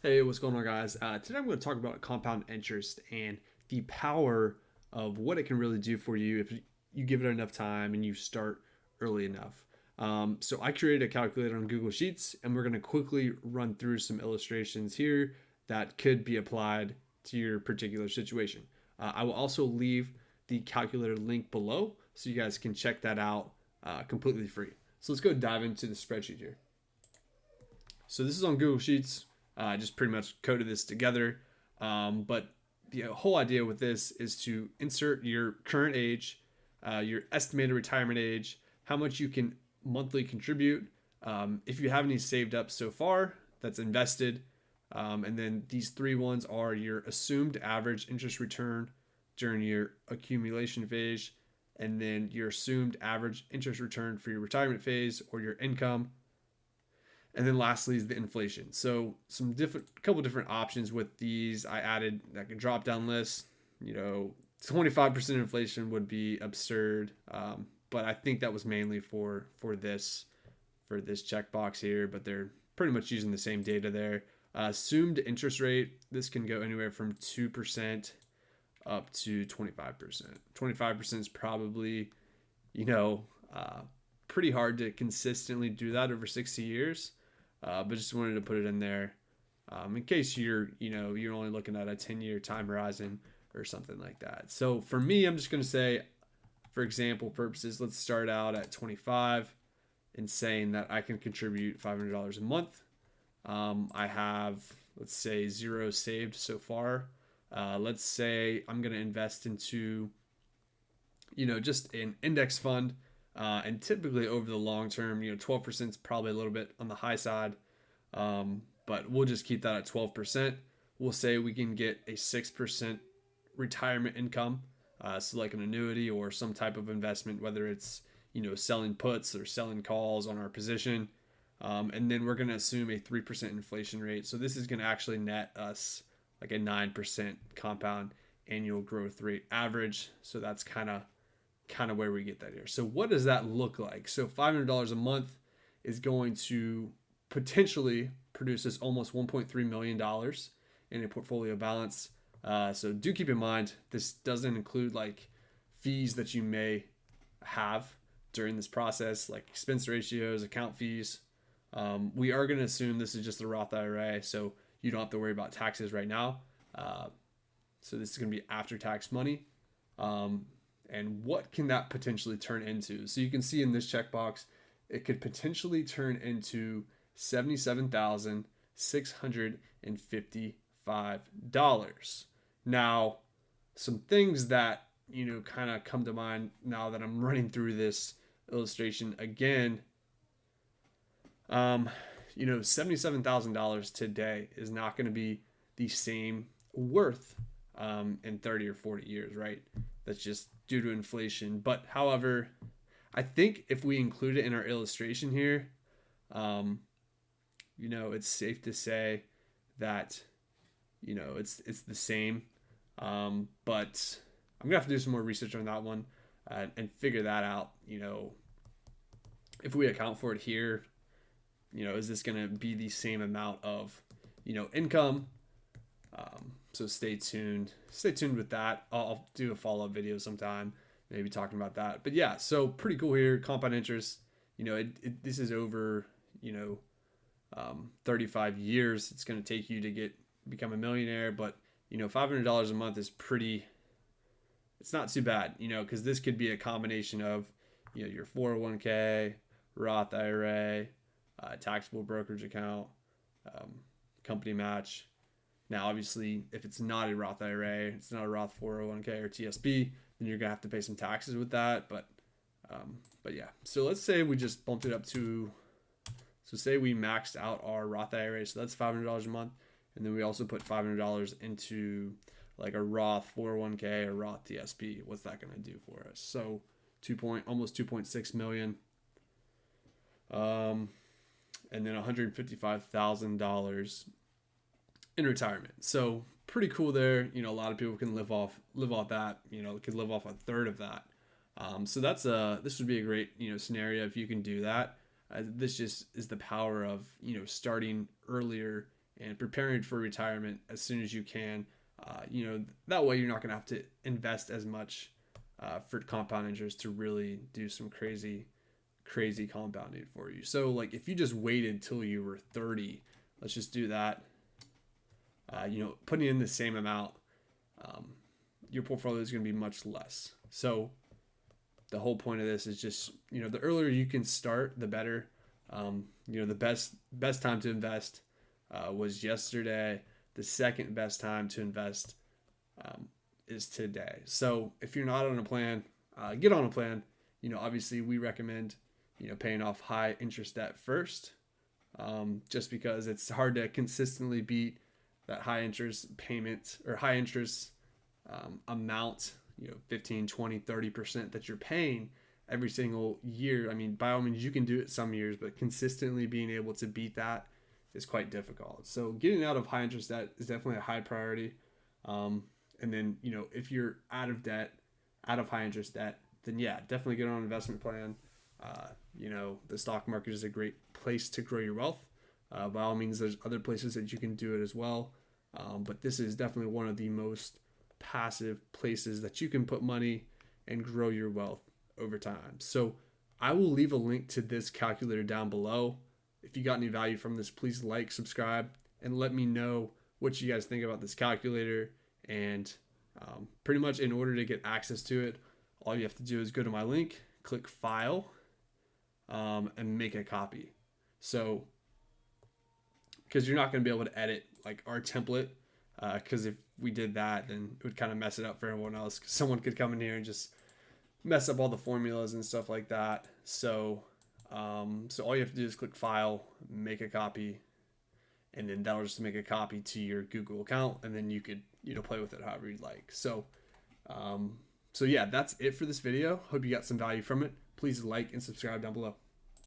Hey, what's going on, guys? Today I'm going to talk about compound interest and the power of what it can really do for you if you give it enough time and you start early enough. So I created a calculator on Google Sheets, and we're going to quickly run through some illustrations here that could be applied to your particular situation. I will also leave the calculator link below so you guys can check that out completely free. So let's go dive into the spreadsheet here. So this is on Google Sheets. I just pretty much coded this together. But the whole idea with this is to insert your current age, your estimated retirement age, how much you can monthly contribute, if you have any saved up so far that's invested. And then these three ones are your assumed average interest return during your accumulation phase, and then your assumed average interest return for your retirement phase or your income, and then lastly is the inflation. So some couple different options with these. I added like a drop down list. 25% inflation would be absurd, but I think that was mainly for this checkbox here. But they're pretty much using the same data there. Assumed interest rate. This can go anywhere from 2% up to 25%. 25% is probably, you know, uh, pretty hard to consistently do that over 60 years. But just wanted to put it in there in case you're only looking at a 10-year time horizon or something like that. So for me, I'm just going to say, for example purposes, let's start out at 25 and saying that I can contribute $500 a month. I have, let's say, zero saved so far. Let's say I'm going to invest into, just an index fund. And typically over the long term, 12% is probably a little bit on the high side. But we'll just keep that at 12%. We'll say we can get a 6% retirement income. So like an annuity or some type of investment, whether it's, selling puts or selling calls on our position. And then we're going to assume a 3% inflation rate. So this is going to actually net us like a 9% compound annual growth rate average. So that's kind of where we get that here. So what does that look like? So $500 a month is going to potentially produce us almost $1.3 million in a portfolio balance. So do keep in mind, this doesn't include like fees that you may have during this process, like expense ratios, account fees. We are going to assume this is just a Roth IRA, so you don't have to worry about taxes right now. So this is going to be after tax money. And what can that potentially turn into? So you can see in this checkbox, it could potentially turn into $77,655. Now, some things that, kind of come to mind now that I'm running through this illustration again. $77,000 today is not going to be the same worth in 30 or 40 years, right? That's just due to inflation. But however, I think if we include it in our illustration here, it's safe to say that, it's the same. But I'm gonna have to do some more research on that one and figure that out. If we account for it here, is this gonna be the same amount of, income? So stay tuned. Stay tuned with that. I'll do a follow-up video sometime, maybe talking about that. But yeah, so pretty cool here. Compound interest. This is over 35 years. It's going to take you to become a millionaire, but $500 a month is pretty. It's not too bad, because this could be a combination of your 401k, Roth IRA, taxable brokerage account, company match. Now, obviously, if it's not a Roth IRA, it's not a Roth 401k or TSP, then you're gonna have to pay some taxes with that. But yeah. So let's say we just bumped it up to. So say we maxed out our Roth IRA, so that's $500 a month, and then we also put $500 into like a Roth 401k or Roth TSP. What's that gonna do for us? So almost 2.6 million. And then $155,000 in retirement. So pretty cool there. A lot of people can live off that. Could live off a third of that. So this would be a great scenario if you can do that. This just is the power of starting earlier and preparing for retirement as soon as you can. That way you're not going to have to invest as much for compound interest to really do some crazy compounding for you. So like if you just waited till you were 30, let's just do that. Putting in the same amount, your portfolio is going to be much less. So the whole point of this is just, the earlier you can start, the better. The best time to invest was yesterday. The second best time to invest is today. So if you're not on a plan, get on a plan. Obviously we recommend, paying off high interest debt first, just because it's hard to consistently beat that high interest payment or high interest amount, 15, 20, 30% that you're paying every single year. I mean, by all means, you can do it some years, but consistently being able to beat that is quite difficult. So getting out of high interest debt is definitely a high priority. And then, if you're out of debt, out of high interest debt, then yeah, definitely get on an investment plan. The stock market is a great place to grow your wealth. By all means, there's other places that you can do it as well. But this is definitely one of the most passive places that you can put money and grow your wealth over time. So I will leave a link to this calculator down below. If you got any value from this, please like, subscribe, and let me know what you guys think about this calculator. And pretty much in order to get access to it, all you have to do is go to my link, click File, and make a copy. So, because you're not going to be able to edit like our template, because if we did that, then it would kind of mess it up for everyone else. Someone could come in here and just mess up all the formulas and stuff like that. So all you have to do is click File, make a copy, and then that'll just make a copy to your Google account, and then you could play with it however you'd like. So yeah, that's it for this video. Hope you got some value from it. Please like and subscribe down below.